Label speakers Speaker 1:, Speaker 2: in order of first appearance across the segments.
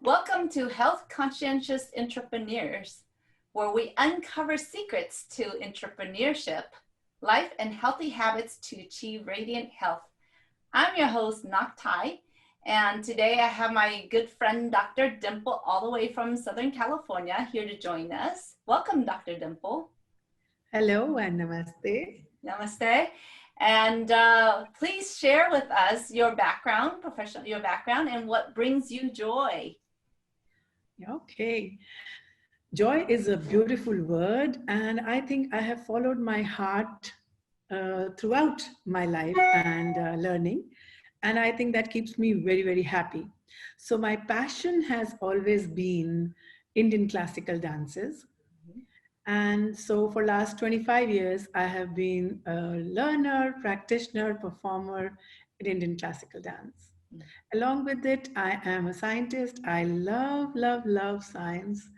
Speaker 1: Welcome to Health Conscientious Entrepreneurs, where we uncover secrets to entrepreneurship, life, and healthy habits to achieve radiant health. I'm your host, Ngoc Tai, and today I have my good friend, Dr. Dimple, all the way from Southern California, here to join us. Welcome, Dr. Dimple.
Speaker 2: Hello and namaste.
Speaker 1: Namaste. And please share with us your background, your background, and what brings you joy.
Speaker 2: Okay. Joy is a beautiful word, and I think I have followed my heart throughout my life and learning. And I think that keeps me very, very happy. So my passion has always been Indian classical dances. And so for last 25 years, I have been a learner, practitioner, performer in Indian classical dance. Along with it, I am a scientist. I love science.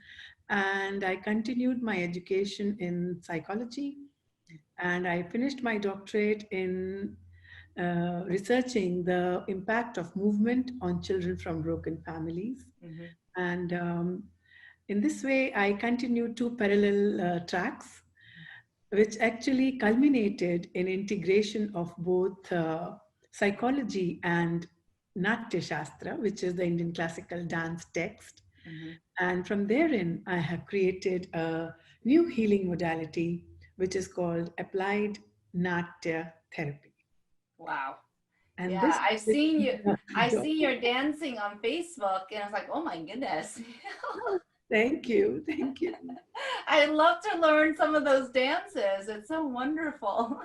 Speaker 2: And I continued my education in psychology. And I finished my doctorate in researching the impact of movement on children from broken families. And in this way, I continued two parallel tracks, which actually culminated in integration of both psychology and Natya Shastra, which is the Indian classical dance text. And from therein, I have created a new healing modality, which is called applied Natya therapy.
Speaker 1: Wow.
Speaker 2: And
Speaker 1: Yeah,
Speaker 2: this
Speaker 1: I've seen you. I
Speaker 2: joy.
Speaker 1: see you're dancing on Facebook, and I was like, oh my goodness.
Speaker 2: Thank you. Thank you.
Speaker 1: I'd love to learn some of those dances. It's so wonderful.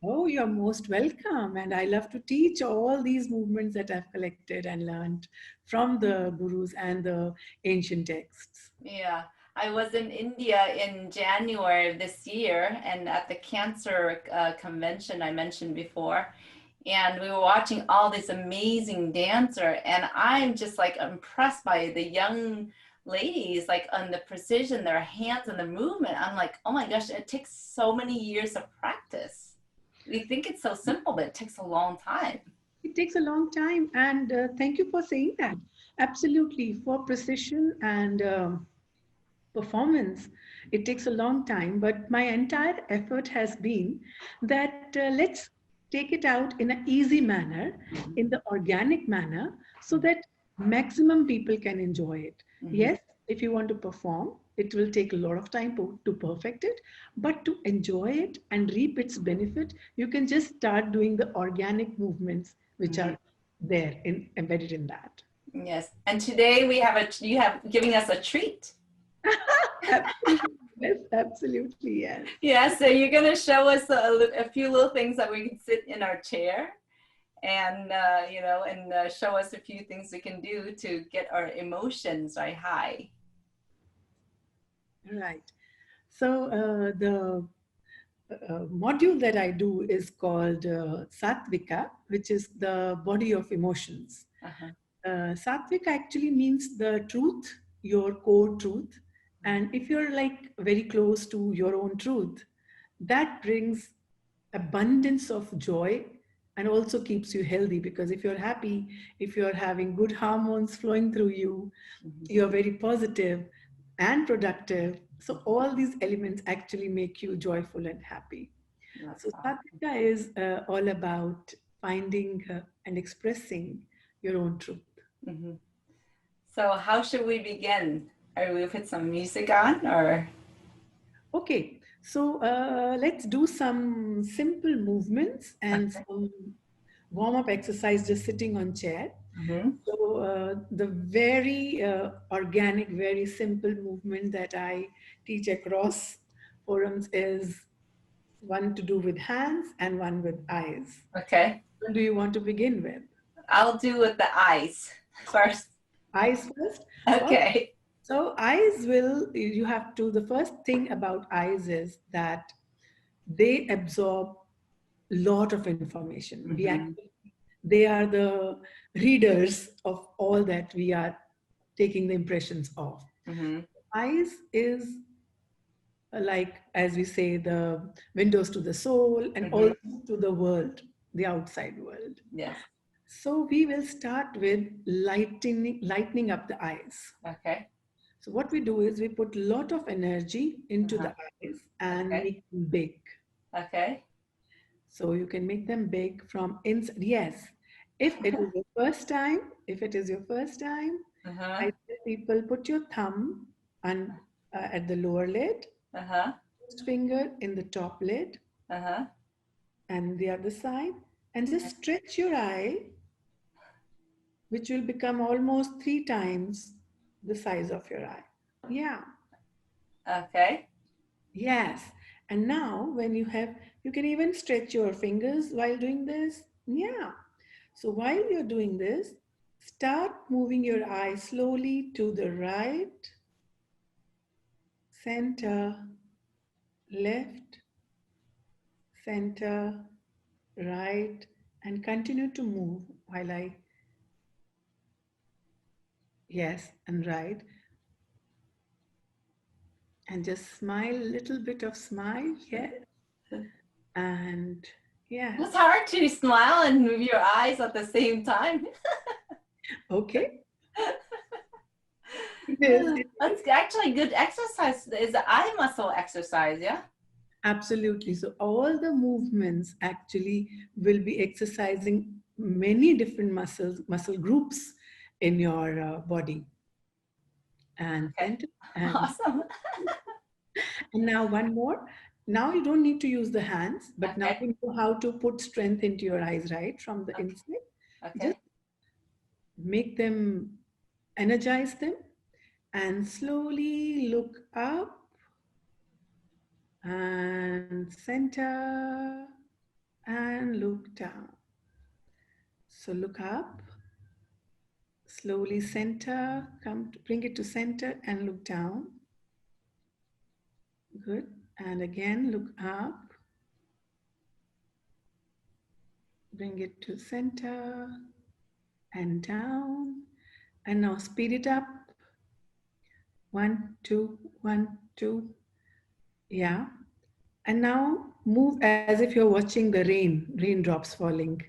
Speaker 2: Oh, you're most welcome. And I love to teach all these movements that I've collected and learned from the gurus and the ancient texts.
Speaker 1: Yeah, I was in India in January of this year, and at the cancer convention I mentioned before, and we were watching all this amazing dancer, and I'm just like impressed by the young ladies, like on the precision, their hands and the movement. I'm like, oh my gosh, it takes so many years of practice. We think it's so simple, but it takes a long time.
Speaker 2: It takes a long time. And thank you for saying that. Absolutely. For precision and performance, it takes a long time. But my entire effort has been that let's take it out in an easy manner, in the organic manner, so that maximum people can enjoy it. Yes, if you want to perform, it will take a lot of time to perfect it, but to enjoy it and reap its benefit, you can just start doing the organic movements which are there embedded in that.
Speaker 1: Yes, and today you have giving us a treat.
Speaker 2: Yes, absolutely, yes.
Speaker 1: Yeah, so you're going to show us a few little things that we can sit in our chair and, show us a few things we can do to get our emotions high.
Speaker 2: Right. So the module that I do is called Sattvika, which is the body of emotions. Sattvika actually means the truth, your core truth. And if you're like very close to your own truth, that brings abundance of joy and also keeps you healthy, because if you're happy, if you're having good hormones flowing through you, you're very positive and productive. So all these elements actually make you joyful and happy. So Sattvika is all about finding and expressing your own truth.
Speaker 1: So how should we begin? Are we put some music on or?
Speaker 2: Okay, so let's do some simple movements and some warm-up exercise just sitting on chair. So the very organic, very simple movement that I teach across forums is one to do with hands and one with eyes.
Speaker 1: Okay.
Speaker 2: What do you want to begin with?
Speaker 1: I'll do with the eyes first.
Speaker 2: Eyes first?
Speaker 1: Okay.
Speaker 2: So eyes you have to, the first thing about eyes is that they absorb a lot of information. They are the readers of all that we are taking the impressions of. Eyes is like, as we say, the windows to the soul and also to the world, the outside world.
Speaker 1: Yes.
Speaker 2: So we will start with lightening up the eyes.
Speaker 1: Okay.
Speaker 2: So what we do is we put a lot of energy into
Speaker 1: Uh-huh.
Speaker 2: the eyes and
Speaker 1: Okay.
Speaker 2: make them big.
Speaker 1: Okay.
Speaker 2: So you can make them big from inside. Yes. If it is your first time,
Speaker 1: Uh-huh.
Speaker 2: I tell people put your thumb on at the lower lid,
Speaker 1: Uh-huh.
Speaker 2: first finger in the top lid,
Speaker 1: Uh-huh.
Speaker 2: and the other side, and just stretch your eye, which will become almost 3 times the size of your eye. Yeah.
Speaker 1: Okay.
Speaker 2: Yes. And now you can even stretch your fingers while doing this. Yeah. So while you're doing this, start moving your eye slowly to the right, center, left, center, right, and continue to move while yes, and right. And just smile, little bit of smile, yes. And yes.
Speaker 1: It's hard to smile and move your eyes at the same time.
Speaker 2: Okay. It is. It is.
Speaker 1: That's actually good exercise. It's an eye muscle exercise, yeah?
Speaker 2: Absolutely. So all the movements actually will be exercising many different muscle groups in your body. And
Speaker 1: Okay.
Speaker 2: center and
Speaker 1: Awesome.
Speaker 2: now one more. Now you don't need to use the hands, but now
Speaker 1: Okay.
Speaker 2: you know how to put strength into your eyes, right? From the
Speaker 1: Okay.
Speaker 2: inside. Just
Speaker 1: Okay.
Speaker 2: make them, energize them, and slowly look up and center and look down. So look up, slowly center, bring it to center and look down. Good. And again, look up, bring it to center and down. And now speed it up. 1, 2, 1, 2. Yeah. And now move as if you're watching the raindrops falling.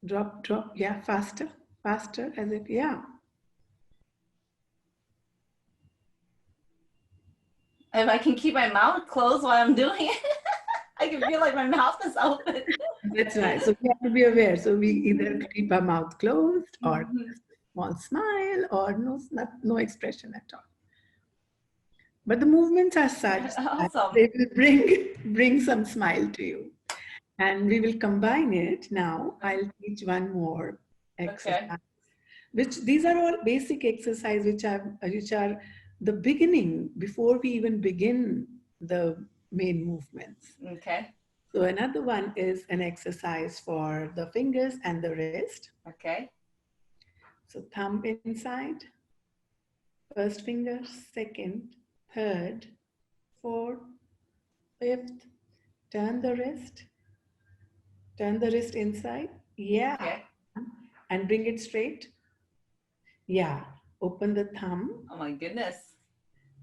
Speaker 2: Drop, drop. Yeah, faster, faster, as if, yeah.
Speaker 1: If I can keep my mouth closed while I'm doing it, I can feel like my mouth is open.
Speaker 2: That's right. So we have to be aware. So we either
Speaker 1: Mhm.
Speaker 2: keep our mouth closed or
Speaker 1: Mhm.
Speaker 2: small smile or no expression at all. But the movements are such that
Speaker 1: Awesome.
Speaker 2: they will bring some smile to you. And we will combine it now. I'll teach one more
Speaker 1: Okay.
Speaker 2: exercise, which these are all basic exercise which are the beginning before we even begin the main movements.
Speaker 1: Okay.
Speaker 2: So another one is an exercise for the fingers and the wrist.
Speaker 1: Okay.
Speaker 2: So thumb inside, first finger, second, third, fourth, fifth, turn the wrist, turn the wrist inside. Yeah.
Speaker 1: Okay.
Speaker 2: And bring it straight. Yeah. Open the thumb.
Speaker 1: Oh my goodness.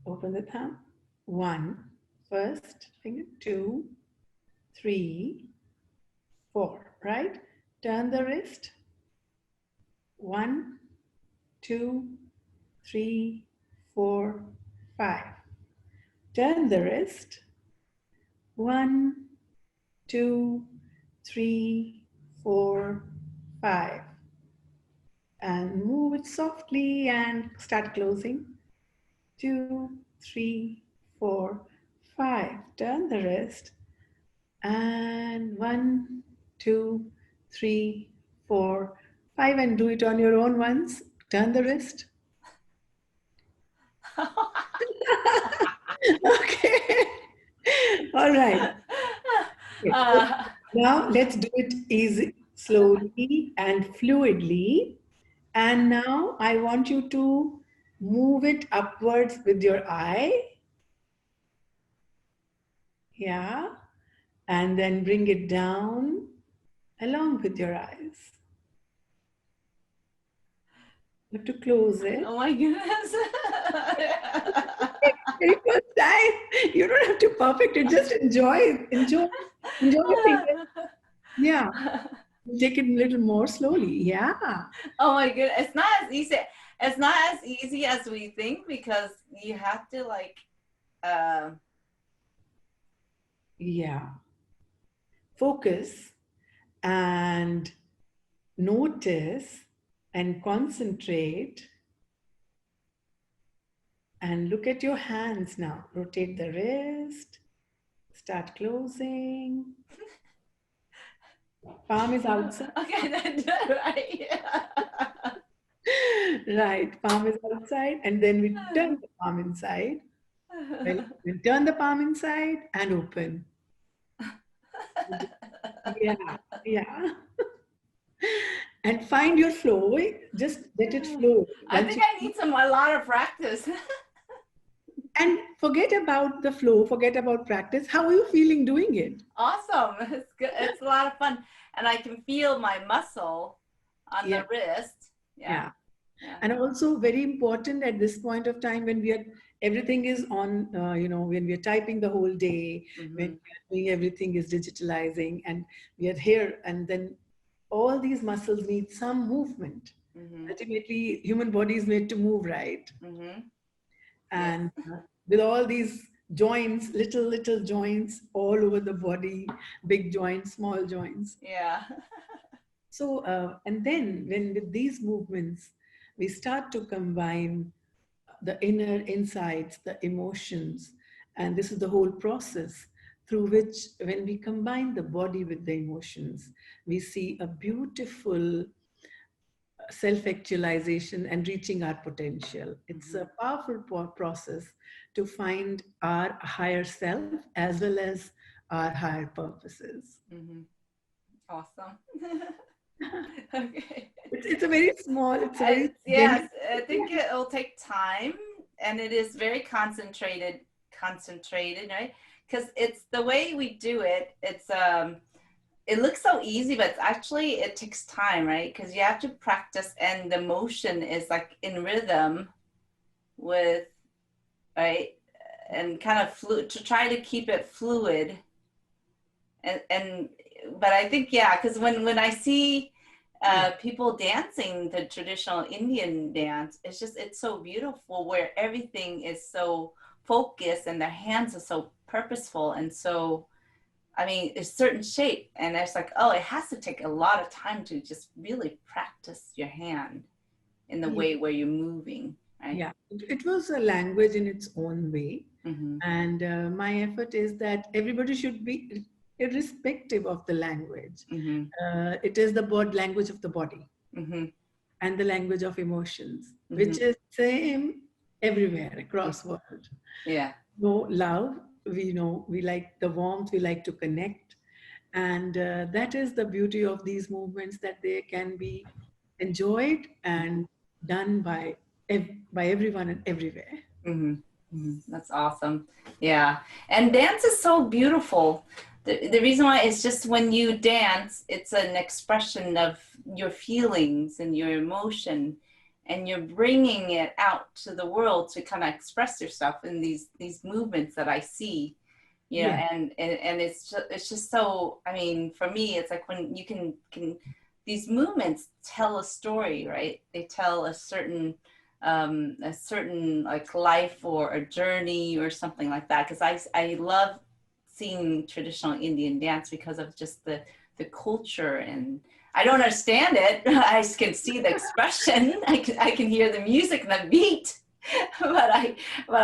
Speaker 2: Open the thumb. One, first finger, two, three, four, right? Turn the wrist. One, two, three, four, five. Turn the wrist. One, two, three, four, five. And move it softly and start closing. Two, three, four, five. Turn the wrist. And one, two, three, four, five. And do it on your own once. Turn the wrist. Okay. All right. Okay. So
Speaker 1: uh,
Speaker 2: now let's do it easy, slowly and fluidly. And now I want you to move it upwards with your eye. Yeah. And then bring it down along with your eyes. You have to close it.
Speaker 1: oh my goodness.
Speaker 2: Very first time. You don't have to perfect it. Just enjoy it. Enjoy your fingers. Yeah. Take it a little more slowly. Yeah.
Speaker 1: Oh my goodness. It's not as easy. It's not as easy as we think because you have to like uh
Speaker 2: Yeah. Focus and notice and concentrate and look at your hands now. Rotate the wrist, start closing. Palm is outside.
Speaker 1: okay, that's right.
Speaker 2: Right, palm is outside, and then we turn the palm inside. Well, we turn the palm inside and open. Yeah, yeah. And find your flow. Just let it flow.
Speaker 1: I
Speaker 2: Once
Speaker 1: think
Speaker 2: you
Speaker 1: I need a lot of practice.
Speaker 2: and forget about the flow, forget about practice. How are you feeling doing it?
Speaker 1: Awesome. It's good. It's a lot of fun. And I can feel my muscle on
Speaker 2: Yeah,
Speaker 1: the wrist. Yeah.
Speaker 2: yeah.
Speaker 1: Yeah.
Speaker 2: And also very important at this point of time when we are everything is on when we are typing the whole day, when we are doing everything is digitalizing and we are here, and then all these muscles need some movement. Ultimately human body is made to move, right?
Speaker 1: Yes.
Speaker 2: And with all these joints, little joints all over the body, big joints, small joints.
Speaker 1: Yeah.
Speaker 2: So, and then when with these movements, we start to combine the inner insights, the emotions, and this is the whole process through which, when we combine the body with the emotions, we see a beautiful self actualization and reaching our potential. It's a powerful process to find our higher self as well as our higher purposes.
Speaker 1: Awesome. Okay.
Speaker 2: It's a very small, it's a very
Speaker 1: Yes, I think it'll take time and it is very concentrated, right? Because it's the way we do it. It looks so easy, but actually it takes time, right? Because you have to practice and the motion is like in rhythm with, right? And kind of to try to keep it fluid. And but I think, yeah, because when I see people dancing the traditional Indian dance, it's so beautiful where everything is so focused and their hands are so purposeful and so, I mean, it's certain shape and it's like, oh, it has to take a lot of time to just really practice your hand in the way where you're moving, right?
Speaker 2: Yeah, it was a language in its own way. And my effort is that everybody should be, irrespective of the language, it is the language of the body and the language of emotions, which is same everywhere across world.
Speaker 1: Yeah.
Speaker 2: No love, we know we like the warmth, we like to connect, and that is the beauty of these movements, that they can be enjoyed and done by everyone and everywhere.
Speaker 1: That's awesome. Yeah. And dance is so beautiful. The reason why is just when you dance, it's an expression of your feelings and your emotion, and you're bringing it out to the world to kind of express yourself in these movements that I see. You know,
Speaker 2: Yeah.
Speaker 1: and it's just so, I mean, for me, it's like when you can these movements tell a story, right? They tell a certain like life or a journey or something like that. Because I love seeing traditional Indian dance because of just the culture, and I don't understand it. I can see the expression. I can hear the music and the beat. but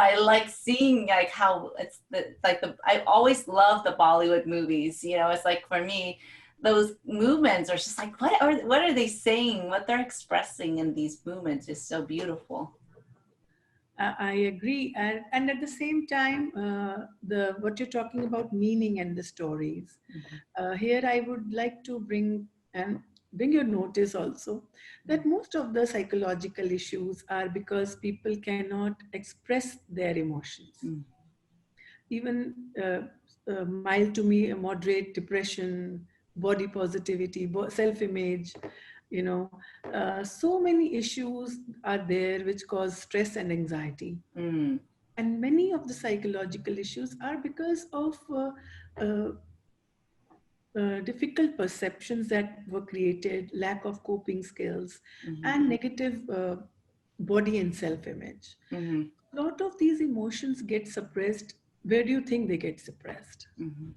Speaker 1: I like seeing like how it's I always love the Bollywood movies. You know, it's like for me, those movements are just like what are they saying? What they're expressing in these movements is so beautiful.
Speaker 2: I agree, and at the same time, the what you're talking about meaning and the stories. Here, I would like to bring your notice also that most of the psychological issues are because people cannot express their emotions. Even mild to me, moderate depression, body positivity, self-image, so many issues are there which cause stress and anxiety. And many of the psychological issues are because of difficult perceptions that were created, lack of coping skills,
Speaker 1: Mm-hmm.
Speaker 2: and negative body and self-image.
Speaker 1: Mm-hmm.
Speaker 2: A lot of these emotions get suppressed. Where do you think they get suppressed?
Speaker 1: Mm-hmm.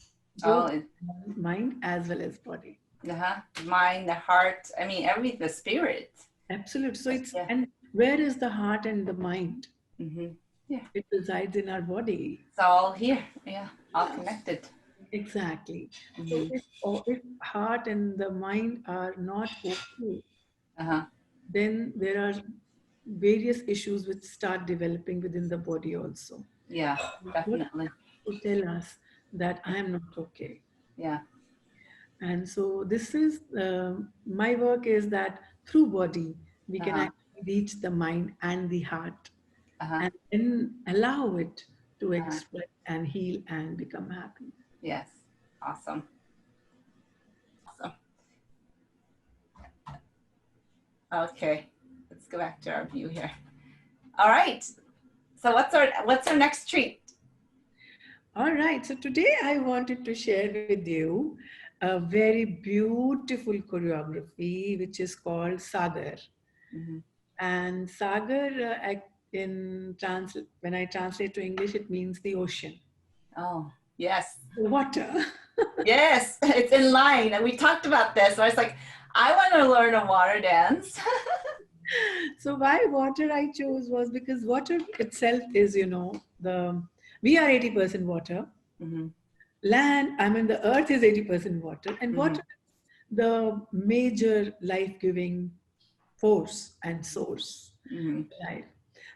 Speaker 1: Oh,
Speaker 2: Both mind as well as body.
Speaker 1: uh-huh. Mind, the heart. I mean, the spirit.
Speaker 2: Absolutely. So it's,
Speaker 1: Yeah.
Speaker 2: and where is the heart and the mind?
Speaker 1: Mm-hmm. Yeah.
Speaker 2: It resides in our body.
Speaker 1: It's all here. Yeah. All connected.
Speaker 2: Exactly. So
Speaker 1: Mm-hmm.
Speaker 2: if heart and the mind are not okay,
Speaker 1: Uh-huh.
Speaker 2: then there are various issues which start developing within the body also.
Speaker 1: Yeah,
Speaker 2: What
Speaker 1: definitely.
Speaker 2: to tell us that I am not okay.
Speaker 1: Yeah.
Speaker 2: And so this is my work is that through body we can
Speaker 1: Uh-huh.
Speaker 2: actually reach the mind and the heart
Speaker 1: Uh-huh.
Speaker 2: and then allow it to
Speaker 1: Uh-huh.
Speaker 2: express and heal and become happy.
Speaker 1: Yes. Awesome. Awesome. Okay. Let's go back to our view here. All right. So what's our next treat?
Speaker 2: All right, so today I wanted to share with you a very beautiful choreography which is called Sagar.
Speaker 1: Mm-hmm.
Speaker 2: And Sagar, when I translate to English, it means the ocean,
Speaker 1: Oh, yes.
Speaker 2: the water.
Speaker 1: Yes, it's in line. And we talked about this. I was like, I want to learn a water dance.
Speaker 2: So why water I chose was because water itself is, we are 80% water.
Speaker 1: Mm-hmm.
Speaker 2: Land, I mean, the earth is 80% water, and
Speaker 1: Mm-hmm.
Speaker 2: water is the major life-giving force and source
Speaker 1: Mm-hmm.
Speaker 2: life.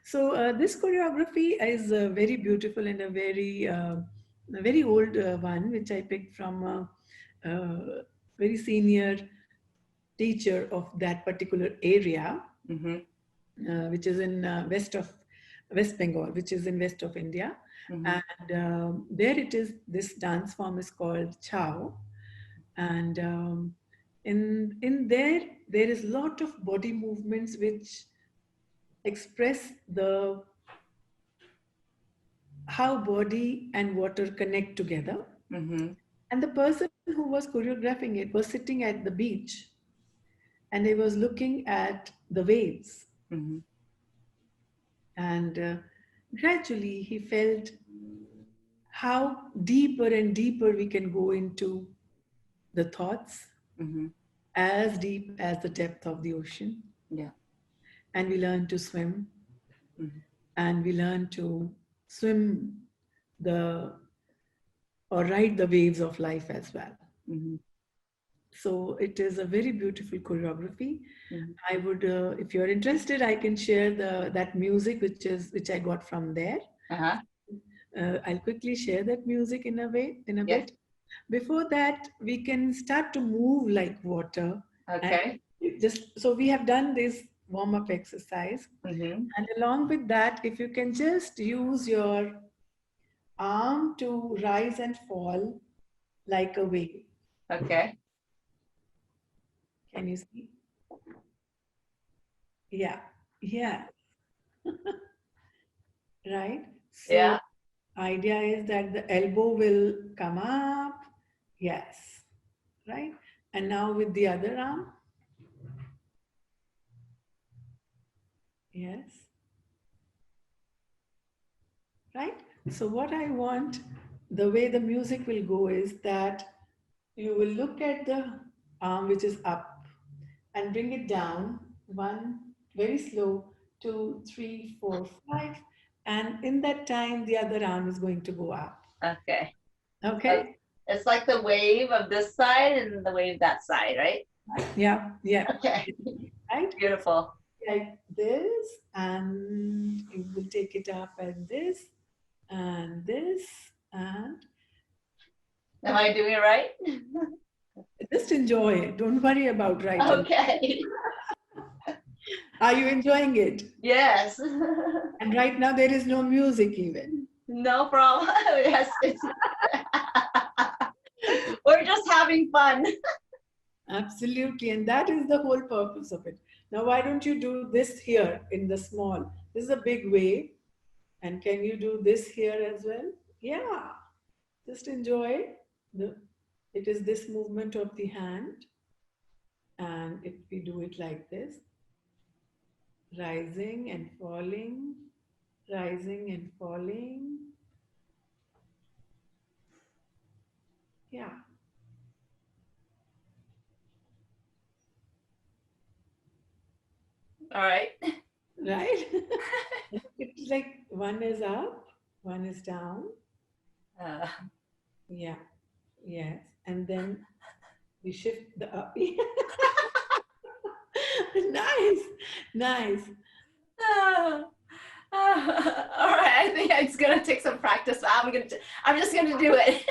Speaker 2: So this choreography is very beautiful and a very old one, which I picked from a very senior teacher of that particular area,
Speaker 1: Mm-hmm.
Speaker 2: which is in West Bengal, which is in west of India.
Speaker 1: Mm-hmm.
Speaker 2: And there it is, this dance form is called Chow. And in there is lot of body movements which express the how body and water connect together.
Speaker 1: Mm-hmm.
Speaker 2: And the person who was choreographing it was sitting at the beach and he was looking at the waves.
Speaker 1: Mm-hmm.
Speaker 2: And gradually he felt how deeper and deeper we can go into the thoughts,
Speaker 1: Mm-hmm.
Speaker 2: as deep as the depth of the ocean.
Speaker 1: Yeah.
Speaker 2: And we learn to swim,
Speaker 1: Mm-hmm.
Speaker 2: and we learn to swim the or ride the waves of life as well.
Speaker 1: Mm-hmm.
Speaker 2: So it is a very beautiful choreography.
Speaker 1: Mm-hmm.
Speaker 2: I would, if you're interested, I can share the that music which I got from there.
Speaker 1: Uh-huh.
Speaker 2: I'll quickly share that music in a
Speaker 1: Yes.
Speaker 2: bit. Before that, we can start to move like water, and
Speaker 1: Okay.
Speaker 2: just so we have done this warm up exercise,
Speaker 1: Mm-hmm.
Speaker 2: and along with that, if you can just use your arm to rise and fall like a wave.
Speaker 1: Okay.
Speaker 2: Can you see? Yeah, yeah, right. So
Speaker 1: Yeah.
Speaker 2: idea is that the elbow will come up. Yes, right. And now with the other arm. Yes, right. So what I want, the way the music will go is that you will look at the arm which is up and bring it down. One, very slow, two, three, four, five. And in that time, the other arm is going to go up.
Speaker 1: Okay. So
Speaker 2: Okay?
Speaker 1: it's like the wave of this side and the wave that side, right?
Speaker 2: Yeah, yeah.
Speaker 1: Okay.
Speaker 2: Right?
Speaker 1: Beautiful.
Speaker 2: Like this, and you will take it up and this, and
Speaker 1: Am I doing it right?
Speaker 2: just enjoy it. Don't worry about writing.
Speaker 1: Okay.
Speaker 2: Are you enjoying it?
Speaker 1: Yes.
Speaker 2: And right now, there is no music even.
Speaker 1: No problem. Yes. We're just having fun.
Speaker 2: Absolutely. And that is the whole purpose of it. Now, why don't you do this here in the small? This is a big wave. And can you do this here as well? Yeah. Just enjoy the It is this movement of the hand, and if we do it like this, rising and falling, rising and falling. Yeah,
Speaker 1: All right.
Speaker 2: right? It's like one is up, one is down.
Speaker 1: Uh,
Speaker 2: Yeah, yes. And then we shift the up. Nice, nice.
Speaker 1: all right. I think it's gonna take some practice. But I'm just gonna do it.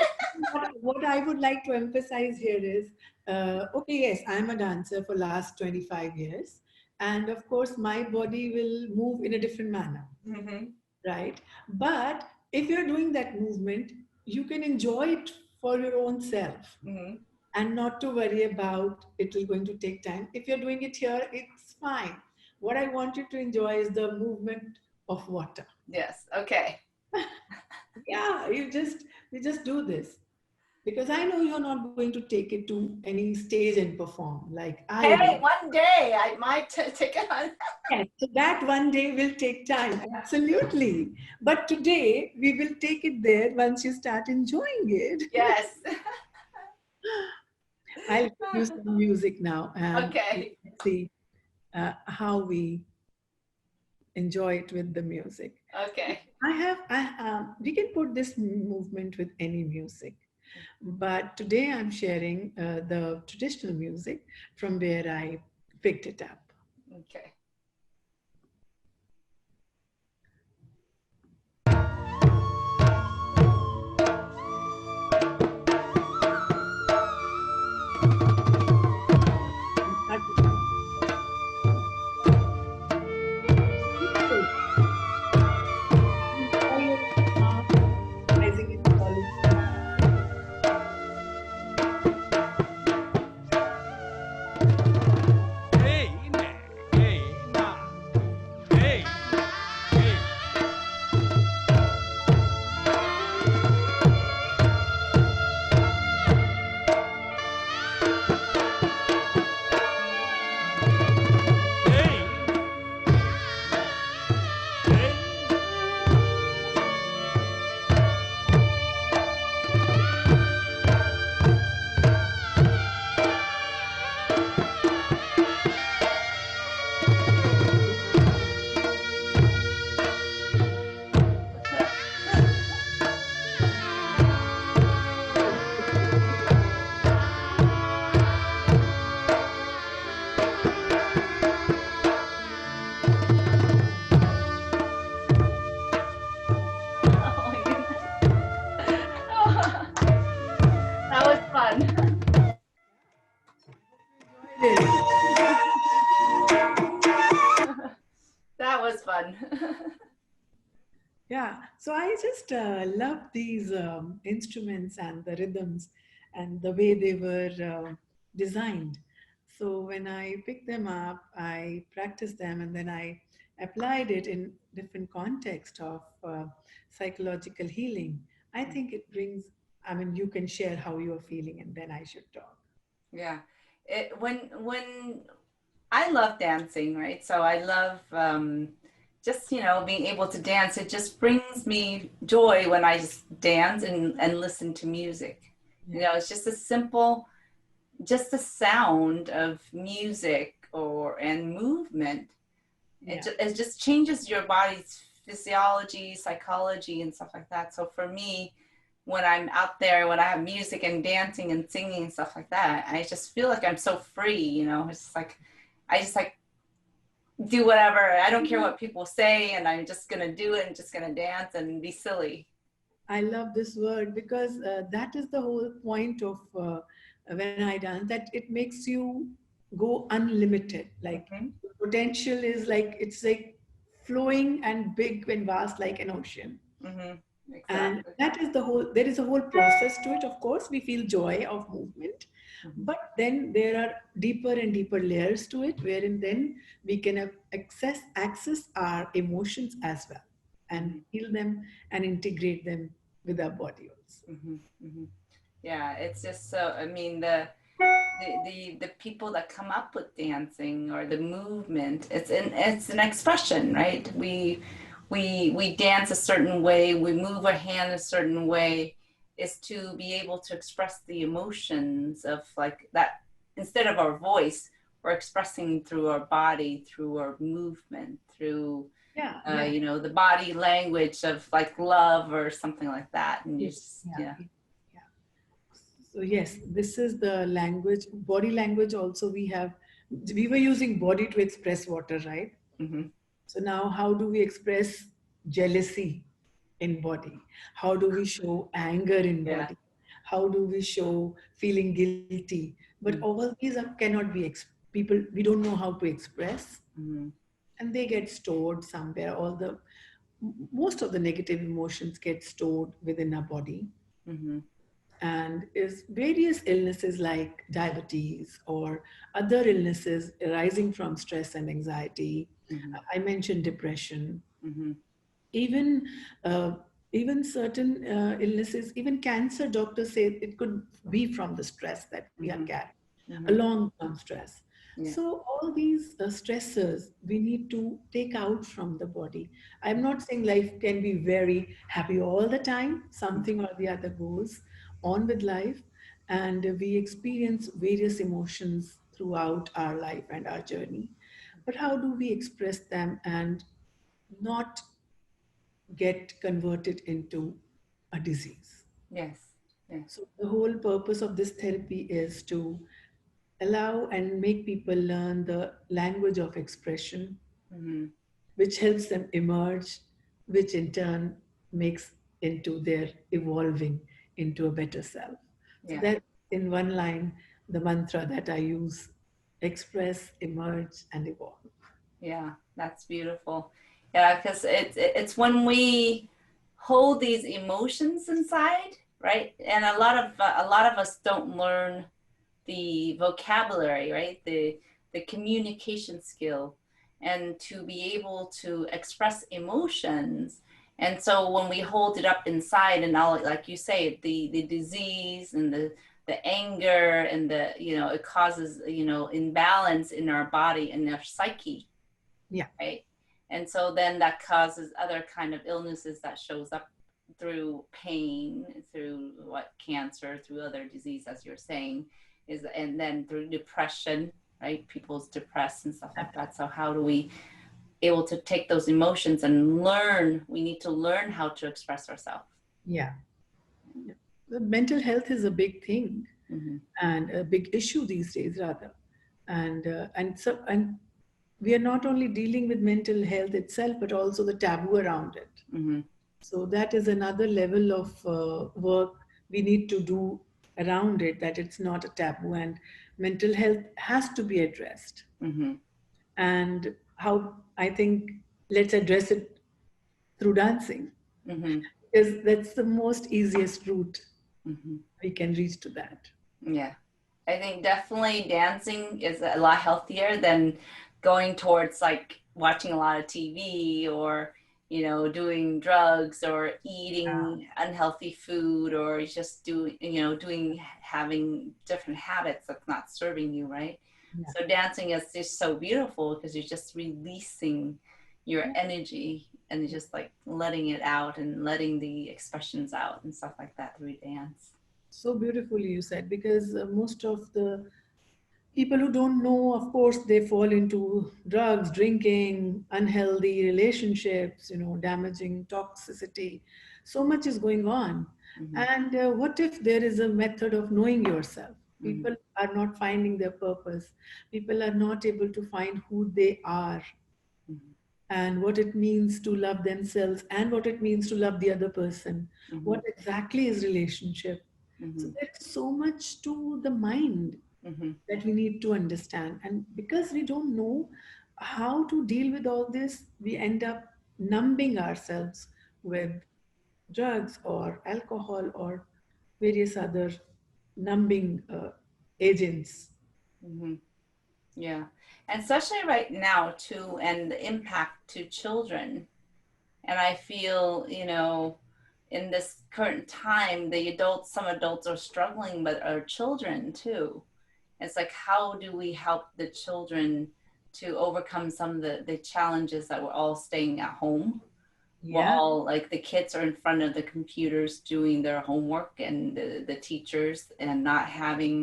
Speaker 2: What I would like to emphasize here is, okay, yes, I'm a dancer for last 25 years. And of course, my body will move in a different manner,
Speaker 1: Mm-hmm.
Speaker 2: right? But if you're doing that movement, you can enjoy it for your own self
Speaker 1: Mm-hmm.
Speaker 2: and not to worry about it will going to take time. If you're doing it here, it's fine. What I want you to enjoy is the movement of water.
Speaker 1: Yes. Okay.
Speaker 2: Yeah, you just do this. Because I know you're not going to take it to any stage and perform like I
Speaker 1: Hey,
Speaker 2: will.
Speaker 1: one day I might take it on.
Speaker 2: Yes, so that one day will take time, absolutely. But today we will take it there once you start enjoying it.
Speaker 1: Yes.
Speaker 2: I'll give you some music now and
Speaker 1: Okay.
Speaker 2: let's see how we enjoy it with the music.
Speaker 1: Okay.
Speaker 2: We can put this movement with any music. But today I'm sharing the traditional music from where I picked it up.
Speaker 1: Okay.
Speaker 2: Rising and falling.
Speaker 3: Hey, na, hey, na, hey, hey. Hey, hey.
Speaker 1: Oh my goodness. That was fun. That was fun.
Speaker 2: Yeah, so I just love these instruments and the rhythms and the way they were designed. So when I picked them up, I practiced them and then I applied it in different context of psychological healing. I think it brings, I mean, you can share how you're feeling and then I should talk.
Speaker 1: Yeah. When I love dancing, right? So I love just, being able to dance. It just brings me joy when I just dance and listen to music. It's just a simple, just the sound of music and movement.
Speaker 2: Yeah.
Speaker 1: It just changes your body's physiology, psychology, and stuff like that. So for me, when I'm out there, when I have music and dancing and singing and stuff like that, I just feel like I'm so free. It's just like I just like do whatever. I don't care what people say, and I'm just gonna do it and just gonna dance and be silly.
Speaker 2: I love this word because that is the whole point of when I dance, that it makes you go unlimited. Like
Speaker 1: Mm-hmm.
Speaker 2: potential is like, it's like flowing and big and vast like an ocean.
Speaker 1: Mm-hmm.
Speaker 2: And
Speaker 1: Exactly.
Speaker 2: that is the whole, there is a whole process to it. Of course, we feel joy of movement,
Speaker 1: Mm-hmm.
Speaker 2: but then there are deeper and deeper layers to it, wherein then we can access our emotions as well and
Speaker 1: Mm-hmm.
Speaker 2: heal them and integrate them with our body also.
Speaker 1: Mm-hmm. Mm-hmm. Yeah, it's just so, I mean, the people that come up with dancing or the movement, it's an expression, right? We dance a certain way, we move our hand a certain way, is to be able to express the emotions of like that. Instead of our voice, we're expressing through our body, through our movement, through
Speaker 2: Yeah, yeah,
Speaker 1: you know, the body language of like love or something like that. And you
Speaker 2: yes,
Speaker 1: just,
Speaker 2: yeah,
Speaker 1: yeah.
Speaker 2: yeah. So yes, this is the language, body language also we were using body to express water, right?
Speaker 1: Hmm.
Speaker 2: So now how do we express jealousy in body? How do we show anger in
Speaker 1: Yeah.
Speaker 2: body? How do we show feeling guilty? But all these cannot be, people, we don't know how to express,
Speaker 1: Mm-hmm.
Speaker 2: and they get stored somewhere. Most of the negative emotions get stored within our body,
Speaker 1: Mm-hmm.
Speaker 2: and is various illnesses like diabetes or other illnesses arising from stress and anxiety.
Speaker 1: Mm-hmm.
Speaker 2: I mentioned depression,
Speaker 1: Mm-hmm.
Speaker 2: even uh, even certain illnesses, even cancer. Doctors say it could be from the stress that we are
Speaker 1: Mm-hmm.
Speaker 2: carrying, a
Speaker 1: Mm-hmm.
Speaker 2: long-term stress.
Speaker 1: Yeah.
Speaker 2: So all these stressors we need to take out from the body. I'm not saying life can be very happy all the time. Something or the other goes on with life, and we experience various emotions throughout our life and our journey. But how do we express them and not get converted into a disease?
Speaker 1: Yes. Yes.
Speaker 2: So the whole purpose of this therapy is to allow and make people learn the language of expression,
Speaker 1: Mm-hmm.
Speaker 2: which helps them emerge, which in turn makes into their evolving into a better self. So
Speaker 1: Yeah.
Speaker 2: that, in one line, the mantra that I use: express, emerge, and evolve.
Speaker 1: Yeah. That's beautiful. Yeah, because it's when we hold these emotions inside, right? And a lot of us don't learn the vocabulary, right? The communication skill, and to be able to express emotions. And so when we hold it up inside, and all, like you say, the disease and the anger and the, you know, it causes, you know, imbalance in our body and our psyche,
Speaker 2: Yeah.
Speaker 1: right? And so then that causes other kind of illnesses that shows up through pain, through what cancer, through other disease, as you're saying, is, and then through depression, right? People's depressed and stuff like that. So how do we able to take those emotions and learn? We need to learn how to express ourselves.
Speaker 2: Yeah. Yeah. The mental health is a big thing
Speaker 1: Mm-hmm.
Speaker 2: and a big issue these days, rather. And we are not only dealing with mental health itself, but also the taboo around it.
Speaker 1: Mm-hmm.
Speaker 2: So that is another level of work we need to do around it, that it's not a taboo, and mental health has to be addressed.
Speaker 1: Mm-hmm.
Speaker 2: And how, I think, let's address it through dancing,
Speaker 1: Mm-hmm.
Speaker 2: because that's the most easiest route
Speaker 1: Mm-hmm.
Speaker 2: we can reach to that.
Speaker 1: Yeah. I think definitely dancing is a lot healthier than going towards like watching a lot of TV or, you know, doing drugs or eating unhealthy food or just doing, you know, doing, having different habits that's not serving you, right?
Speaker 2: Yeah.
Speaker 1: So dancing is just so beautiful because you're just releasing your
Speaker 2: Yeah.
Speaker 1: energy and just like letting it out and letting the expressions out and stuff like that through dance.
Speaker 2: So beautifully you said, because most of the people who don't know, of course, they fall into drugs, drinking, unhealthy relationships, damaging toxicity. So much is going on.
Speaker 1: Mm-hmm.
Speaker 2: And what if there is a method of knowing yourself?
Speaker 1: Mm-hmm.
Speaker 2: People are not finding their purpose. People are not able to find who they are
Speaker 1: Mm-hmm.
Speaker 2: and what it means to love themselves and what it means to love the other person.
Speaker 1: Mm-hmm.
Speaker 2: What exactly is relationship? So
Speaker 1: Mm-hmm.
Speaker 2: there is so much to the mind
Speaker 1: Mm-hmm.
Speaker 2: that we need to understand. And because we don't know how to deal with all this, we end up numbing ourselves with drugs or alcohol or various other numbing agents.
Speaker 1: Mm-hmm. Yeah. And especially right now too, and the impact to children. And I feel, you know, in this current time, some adults are struggling, but our children too. It's like, how do we help the children to overcome some of the challenges that we're all staying at home? We're
Speaker 2: Yeah.
Speaker 1: all like, the kids are in front of the computers doing their homework, and the teachers, and not having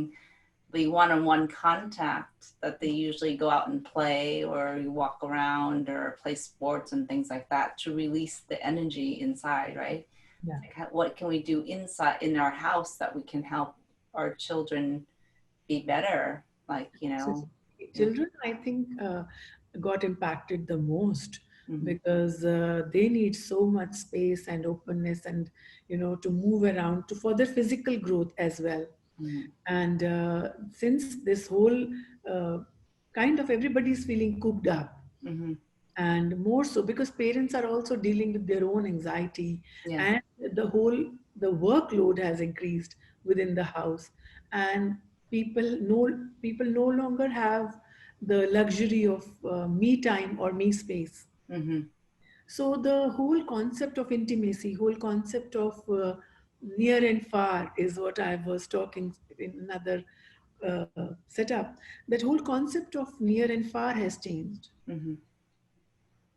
Speaker 1: the one-on-one contact that they usually go out and play, or walk around or play sports and things like that, to release the energy inside, right?
Speaker 2: Yeah.
Speaker 1: Like, what can we do inside in our house that we can help our children be better? Like,
Speaker 2: So
Speaker 1: yeah.
Speaker 2: children, I think, got impacted the most
Speaker 1: Mm-hmm.
Speaker 2: because they need so much space and openness, and to move around for their physical growth as well.
Speaker 1: Mm-hmm.
Speaker 2: And since this whole uh, kind of everybody's feeling cooped up,
Speaker 1: Mm-hmm.
Speaker 2: and more so because parents are also dealing with their own anxiety,
Speaker 1: Yeah.
Speaker 2: and the workload has increased within the house, and people no longer have the luxury of me time or me space.
Speaker 1: Mm-hmm.
Speaker 2: So the whole concept of intimacy, whole concept of near and far is what I was talking in another setup. That whole concept of near and far has changed.
Speaker 1: Mm-hmm.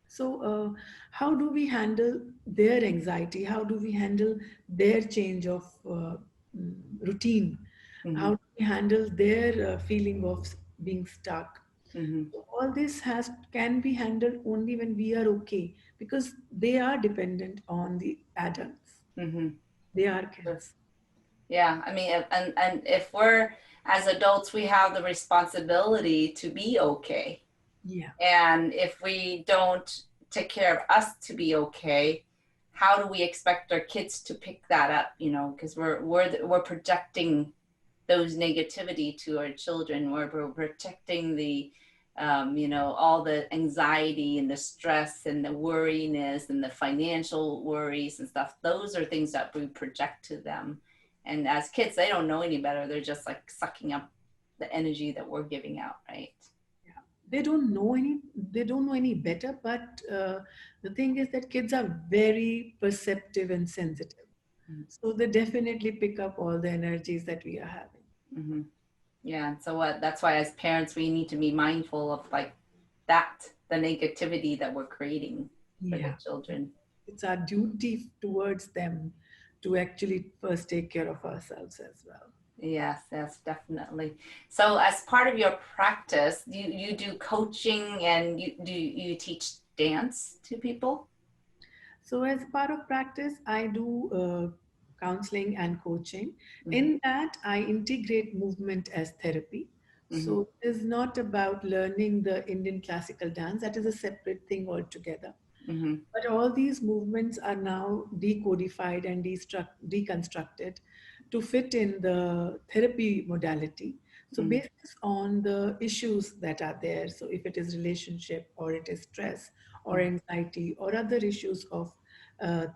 Speaker 2: So, how do we handle their anxiety? How do we handle their change of routine?
Speaker 1: Mm-hmm.
Speaker 2: How do we handle their feeling of being stuck?
Speaker 1: Mm-hmm.
Speaker 2: So all this can be handled only when we are okay, because they are dependent on the adults.
Speaker 1: Mm-hmm.
Speaker 2: They are
Speaker 1: Sure.
Speaker 2: kids.
Speaker 1: Yeah, I mean, and if we're, as adults, we have the responsibility to be okay.
Speaker 2: Yeah.
Speaker 1: And if we don't take care of us to be okay, how do we expect our kids to pick that up? Because we're projecting those negativity to our children. We're protecting the all the anxiety and the stress and the worriness and the financial worries and stuff. Those are things that we project to them. And as kids, they don't know any better. They're just like sucking up the energy that we're giving out, right?
Speaker 2: Yeah. They don't know any better, but the thing is that kids are very perceptive and sensitive. So they definitely pick up all the energies that we are having.
Speaker 1: Mm-hmm. Yeah, and so that's why as parents we need to be mindful of like that, the negativity that we're creating for the
Speaker 2: Yeah.
Speaker 1: children.
Speaker 2: It's our duty towards them to actually first take care of ourselves as well.
Speaker 1: Yes, yes, definitely. So as part of your practice, you do coaching, and you teach dance to people?
Speaker 2: So, as part of practice, I do counseling and coaching.
Speaker 1: Mm-hmm.
Speaker 2: In that, I integrate movement as therapy.
Speaker 1: Mm-hmm.
Speaker 2: So, it is not about learning the Indian classical dance, that is a separate thing altogether.
Speaker 1: Mm-hmm.
Speaker 2: But all these movements are now decodified and deconstructed to fit in the therapy modality. So,
Speaker 1: Mm-hmm.
Speaker 2: based on the issues that are there, so if it is relationship or it is stress or anxiety or other issues of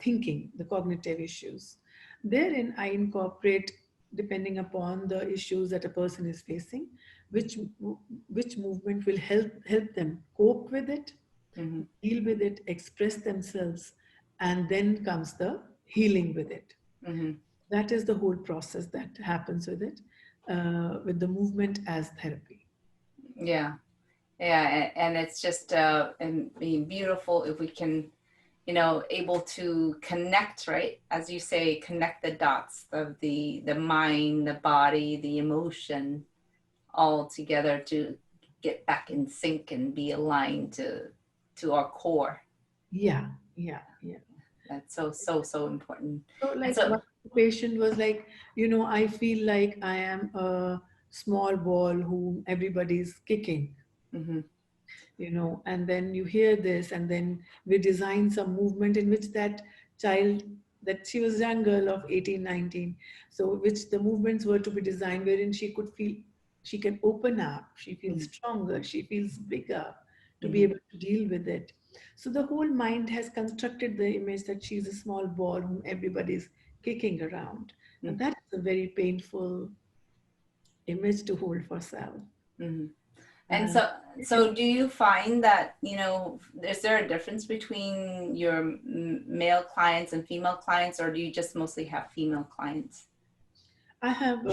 Speaker 2: thinking, the cognitive issues, therein I incorporate, depending upon the issues that a person is facing, which movement will help them cope with it,
Speaker 1: Mm-hmm.
Speaker 2: deal with it, express themselves, and then comes the healing with it.
Speaker 1: Mm-hmm.
Speaker 2: That is the whole process that happens with the movement as therapy.
Speaker 1: Yeah, yeah, and it's just and being beautiful if we can, able to connect, right? As you say, connect the dots of the mind, the body, the emotion, all together to get back in sync and be aligned to our core.
Speaker 2: Yeah, yeah, yeah.
Speaker 1: That's so important.
Speaker 2: So,
Speaker 1: And
Speaker 2: like,
Speaker 1: so,
Speaker 2: one patient was like, I feel like I am a small ball whom everybody's kicking.
Speaker 1: mm-hmm.
Speaker 2: And then you hear this, and then we design some movement in which that child, that she was a young girl of 18, 19, so which the movements were to be designed wherein she could feel she can open up, she feels stronger, she feels bigger to be
Speaker 1: Mm-hmm.
Speaker 2: able to deal with it. So the whole mind has constructed the image that she's a small ball whom everybody's kicking around, and that is a very painful image to hold for self.
Speaker 1: Mm-hmm. And so do you find that, is there a difference between your male clients and female clients, or do you just mostly have female clients?
Speaker 2: I have,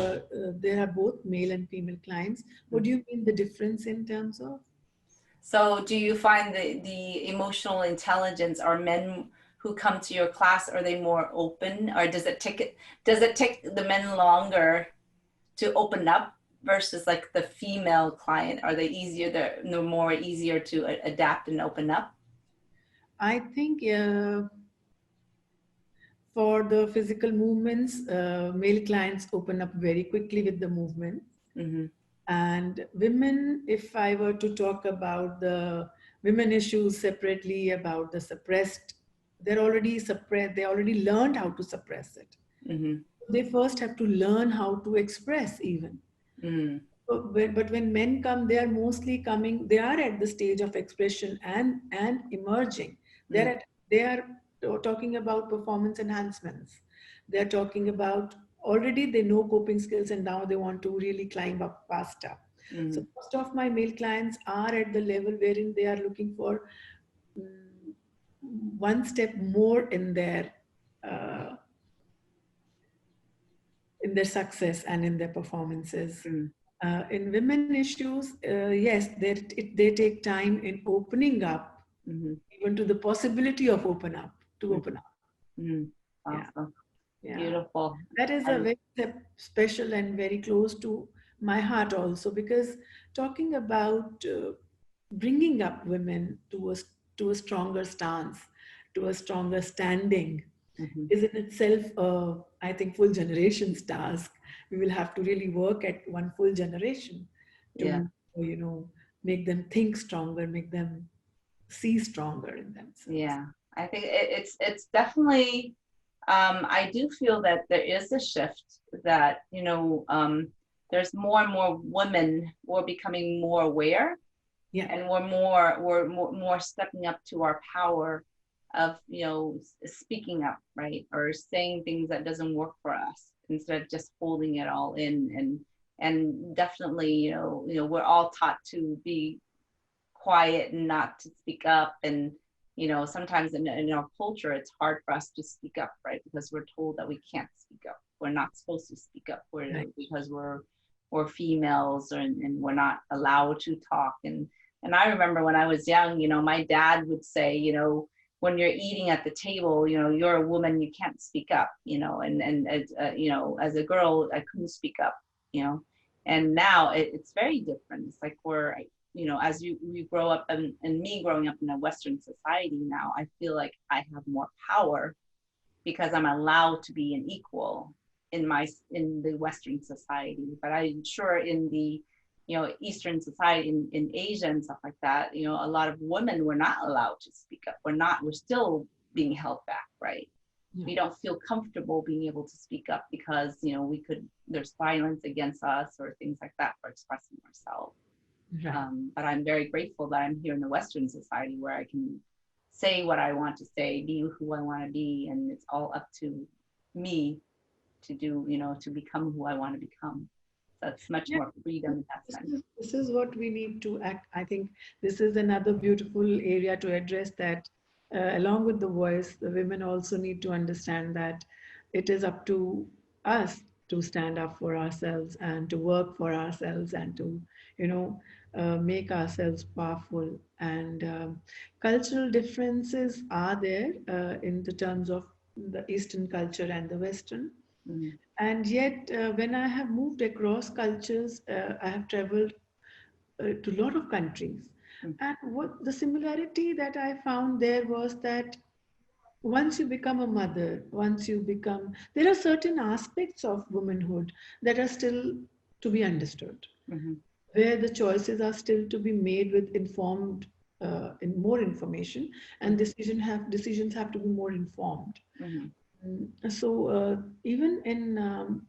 Speaker 2: there are both male and female clients. What do you mean the difference in terms of?
Speaker 1: So do you find the emotional intelligence, are men who come to your class, are they more open, or does it take the men longer to open up versus like the female client? Are they easier, they're more easier to adapt and open up?
Speaker 2: I think for the physical movements, male clients open up very quickly with the movement.
Speaker 1: Mm-hmm.
Speaker 2: And women, if I were to talk about the women issues separately, about the suppressed, they're already suppressed, they already learned how to suppress it.
Speaker 1: Mm-hmm.
Speaker 2: They first have to learn how to express even.
Speaker 1: Mm-hmm.
Speaker 2: But when men come, they are mostly coming, they are at the stage of expression and emerging. They are talking about performance enhancements. They're talking about, already they know coping skills and now they want to really climb up faster.
Speaker 1: Mm-hmm.
Speaker 2: So most of my male clients are at the level wherein they are looking for mm, one step more uh, in their success and in their performances.
Speaker 1: Mm-hmm.
Speaker 2: In women issues, yes, they take time in opening up,
Speaker 1: Mm-hmm.
Speaker 2: even to the possibility of open up.
Speaker 1: Mm-hmm.
Speaker 2: Yeah,
Speaker 1: Awesome.
Speaker 2: yeah.
Speaker 1: Beautiful.
Speaker 2: That is a very special and very close to my heart also, because talking about bringing up women to a stronger stance, to a stronger standing,
Speaker 1: Mm-hmm.
Speaker 2: is in itself, I think, full generation's task. We will have to really work at one full generation
Speaker 1: Yeah.
Speaker 2: to, make them think stronger, make them see stronger in themselves.
Speaker 1: Yeah. I think it's definitely, I do feel that there is a shift that, there's more and more women who are becoming more aware.
Speaker 2: Yeah.
Speaker 1: And we're more stepping up to our power of, speaking up, right? Or saying things that doesn't work for us instead of just holding it all in. And definitely, we're all taught to be quiet and not to speak up. And, sometimes in our culture, it's hard for us to speak up, right? Because we're told that we can't speak up. We're not supposed to speak up because we're females, and we're not allowed to talk. And I remember when I was young, my dad would say, when you're eating at the table, you're a woman, you can't speak up, and as, as a girl, I couldn't speak up, and now it's very different. It's like as we grow up, and me growing up in a Western society now, I feel like I have more power because I'm allowed to be an equal in the Western society. But I'm sure in the Eastern society, in Asia and stuff like that, a lot of women were not allowed to speak up. We're still being held back, right? Yeah. We don't feel comfortable being able to speak up because, there's violence against us or things like that for expressing ourselves. Right. But I'm very grateful that I'm here in the Western society where I can say what I want to say, be who I want to be, and it's all up to me to do, to become who I want to become. That's much more freedom in that sense.
Speaker 2: This is what we need to act. I think this is another beautiful area to address, that along with the voice, the women also need to understand that it is up to us to stand up for ourselves and to work for ourselves and to, make ourselves powerful. And cultural differences are there in the terms of the Eastern culture and the Western. Mm-hmm. And yet, when I have moved across cultures, I have traveled to a lot of countries. Mm. And what the similarity that I found there was that once you become a mother, there are certain aspects of womanhood that are still to be understood, mm-hmm. where the choices are still to be made with in more information, and decisions have to be more informed. Mm-hmm. So even in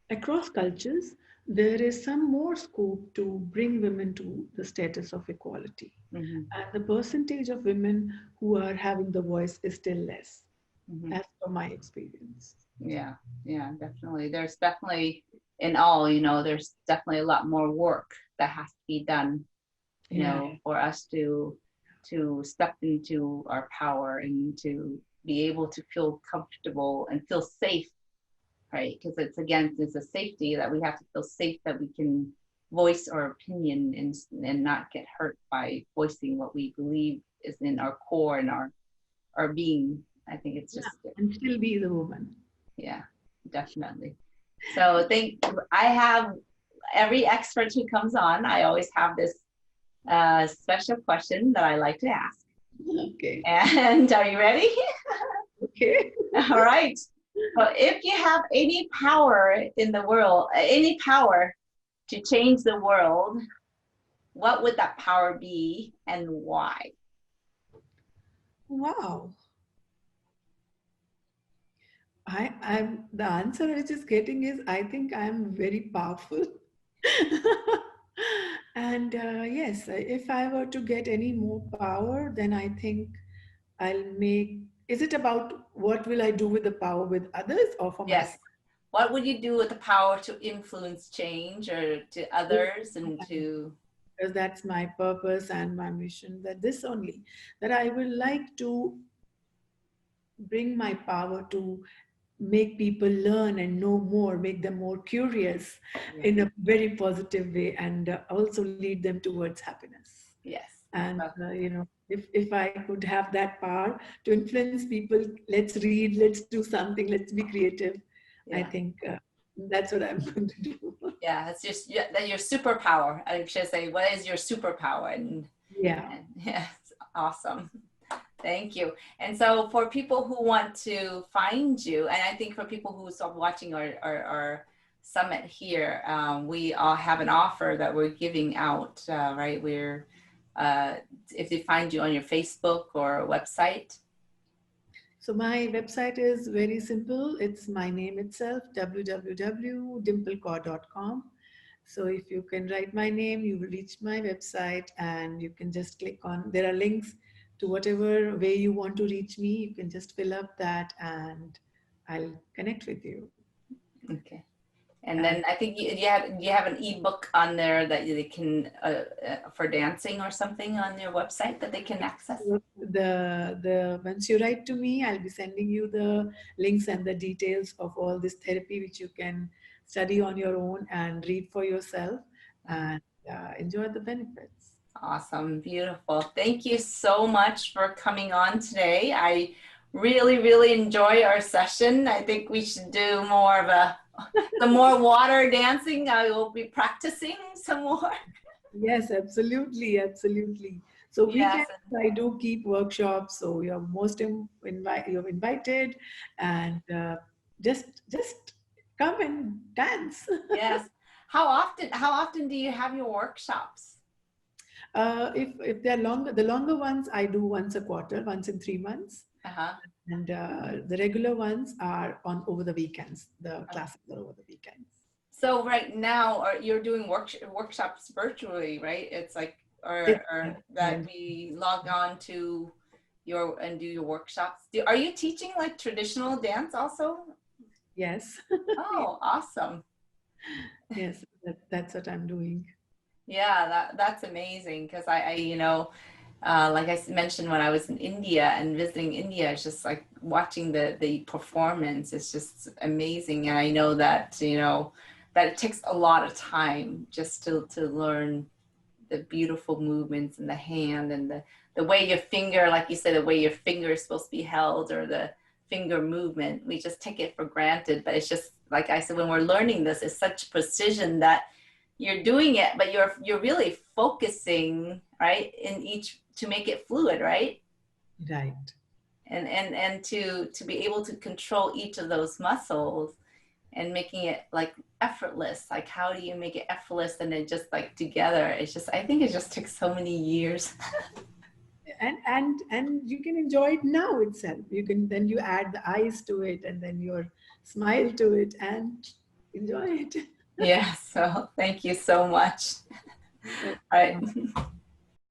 Speaker 2: across cultures, there is some more scope to bring women to the status of equality. Mm-hmm. And the percentage of women who are having the voice is still less, mm-hmm. as per my experience.
Speaker 1: Yeah, definitely. There's definitely, in all, there's definitely a lot more work that has to be done you
Speaker 2: Yeah.
Speaker 1: know, for us to step into our power and to be able to feel comfortable and feel safe, right? Because it's again, it's a safety that we have to feel safe that we can voice our opinion and not get hurt by voicing what we believe is in our core and our being. I think it's just,
Speaker 2: And still be the woman.
Speaker 1: yeah, definitely. So I have every expert who comes on, I always have this special question that I like to ask.
Speaker 2: Okay.
Speaker 1: And are you ready?
Speaker 2: Okay.
Speaker 1: All right. So if you have any power in the world, any power to change the world, what would that power be and why?
Speaker 2: Wow. I'm the answer which is getting is I think I'm very powerful. And yes, if I were to get any more power, then I think I'll make. Is it about what will I do with the power with others or for
Speaker 1: Yes.
Speaker 2: myself?
Speaker 1: What would you do with the power to influence change or to others and to,
Speaker 2: Because that's my purpose and my mission. That this only that I will like to bring my power to make people learn and know more, make them more curious
Speaker 1: yeah.
Speaker 2: in a very positive way, and also lead them towards happiness.
Speaker 1: Yes.
Speaker 2: And
Speaker 1: Well,
Speaker 2: if I could have that power to influence people, let's read, let's do something, let's be creative. I
Speaker 1: yeah.
Speaker 2: think that's what I'm going to do.
Speaker 1: Yeah, it's just that your superpower. I should say, what is your superpower?
Speaker 2: Yeah.
Speaker 1: And yeah, it's awesome. Thank you. And so for people who want to find you, and I think for people who start watching our summit here, we all have an offer that we're giving out, right? If they find you on your Facebook or website.
Speaker 2: So my website is very simple. It's my name itself, www.dimplekaur.com. So if you can write my name, you will reach my website and you can just click on, there are links to whatever way you want to reach me. You can just fill up that and I'll connect with you.
Speaker 1: Okay. And
Speaker 2: And
Speaker 1: then I think you have an ebook on there that they can for dancing or something on your website that they can access.
Speaker 2: once you write to me, I'll be sending you the links and the details of all this therapy, which you can study on your own and read for yourself and enjoy the benefits.
Speaker 1: Awesome, beautiful. Thank you so much for coming on today. I really, really enjoy our session. I think we should do more of some more water dancing. I will be practicing some more.
Speaker 2: Yes, absolutely, absolutely. So
Speaker 1: Yes.
Speaker 2: weekends I do keep workshops, so you're invited, and just come and dance.
Speaker 1: Yes. How often do you have your workshops?
Speaker 2: If they're longer, the longer ones I do once a quarter, once in 3 months,
Speaker 1: Uh-huh.
Speaker 2: and the regular ones are on over the weekends. The classes are over the weekends.
Speaker 1: So right now, you're doing workshops virtually, right? It's like, or that we log on to and do your workshops. Are you teaching like traditional dance also?
Speaker 2: Yes,
Speaker 1: Oh, awesome.
Speaker 2: yes, that's what I'm doing.
Speaker 1: Yeah, that's amazing because like I mentioned when I was in India and visiting India, it's just like watching the performance. It's just amazing, and I know that that it takes a lot of time just to learn the beautiful movements in the hand and the way your finger, like you said, the way your finger is supposed to be held or the finger movement. We just take it for granted, but it's just like I said, when we're learning this, it's such precision that you're doing it, but you're really focusing, right, in each to make it fluid, right?
Speaker 2: Right.
Speaker 1: And to be able to control each of those muscles and making it like effortless. Like how do you make it effortless and then just like together? It's just, I think it just takes so many years.
Speaker 2: And you can enjoy it now itself. You can then you add the eyes to it and then your smile to it and enjoy it.
Speaker 1: Yeah, so thank you so much. All right.